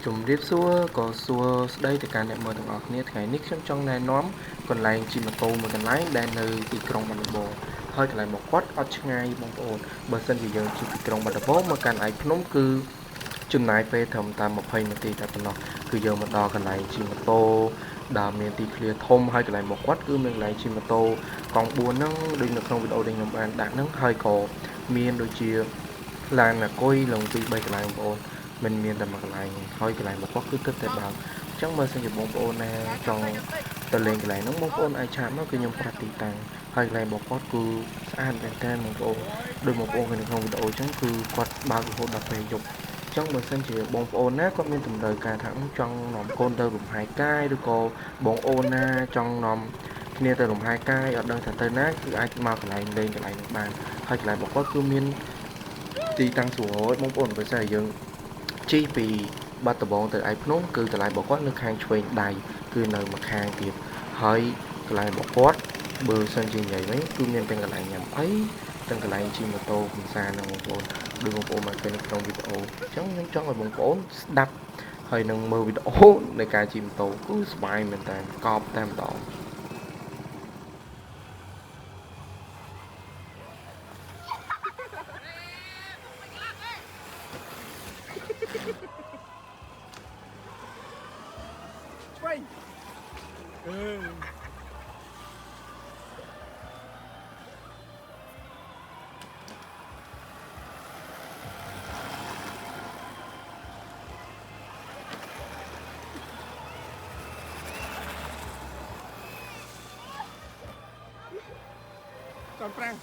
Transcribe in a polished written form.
ជំរាបសួរក៏សួរស្ដីទៅកាន់អ្នកមើលទាំងអស់គ្នាថ្ងៃនេះខ្ញុំចង់ណែនាំកន្លែងជិះម៉ូតូមួយកន្លែងដែលនៅទីក្រុងបាត់ដំបងហើយកន្លែងមកគាត់អត់ឆ្ងាយបងប្អូនបើសិនជាយើងជិះពីក្រុងបាត់ដំបងមកកាន់ឯកភ្នំគឺចំណាយពេលត្រឹមតែ20នាទីតែប៉ុណ្ណោះគឺយើងមកដល់កន្លែងជិះម៉ូតូដែលមានទីធ្លាធំហើយកន្លែងមកគាត់គឺមានកន្លែងជិះម៉ូតូកង់4ហ្នឹងដូចនៅក្នុងវីដេអូដែលខ្ញុំបានដាក់ហ្នឹងហើយក៏មានដូចជាឡានអង្គុយឡើង2 3កន្លែងបងប្អូនមិនមានតែមួយកន្លែងហើយកន្លែងរបស់គឺគិតតែបើកអញ្ចឹងបើសិនជាបងប្អូនណាចង់ទៅលេងកន្លែងហ្នឹងបងប្អូនអាចឆាតមកគឺខ្ញុំប្រាប់ទីតាំងហើយកន្លែងរបស់គាត់គឺស្អាតមែនតើបងប្អូនដូចបងប្អូនឃើញនៅក្នុងវីដេអូអញ្ចឹងគឺគាត់បើករហូតដល់ពេលយប់ចឹងបើសិនជាបងប្អូនណាគាត់មានតម្រូវការថាចង់នាំកូនទៅលំហែកាយឬក៏បងអូនណាចង់នាំគ្នាទៅលំហែកាយអត់ដឹងថាទៅណាគឺអាចមកកន្លែងលេងកន្លែងនេះបានហើយកន្លែងរបស់គាត់គឺមានទីតាំងស្រួលបងប្អូនបើសិនជាយើងជិះពីបាត់ដំបងទៅឯកភ្នំគឺកន្លែងរបស់គាត់នៅខាងឆ្វេងដៃគឺនៅម្ខាងទៀតហើយកន្លែងរបស់គាត់បើសិនជានិយាយវិញគឺមានទាំងកន្លែងញ៉ាំអីទាំងកន្លែងជិះម៉ូតូកំសាន្តហ្នឹងបងប្អូនដូចបងប្អូនបានឃើញនៅក្នុងវីដេអូអញ្ចឹងខ្ញុំចង់ឲ្យបងប្អូនស្ដាប់ហើយនឹងមើលវីដេអូនៃការជិះម៉ូតូគឺសប្បាយមែនតើកប់តែម្ដងcòn Frank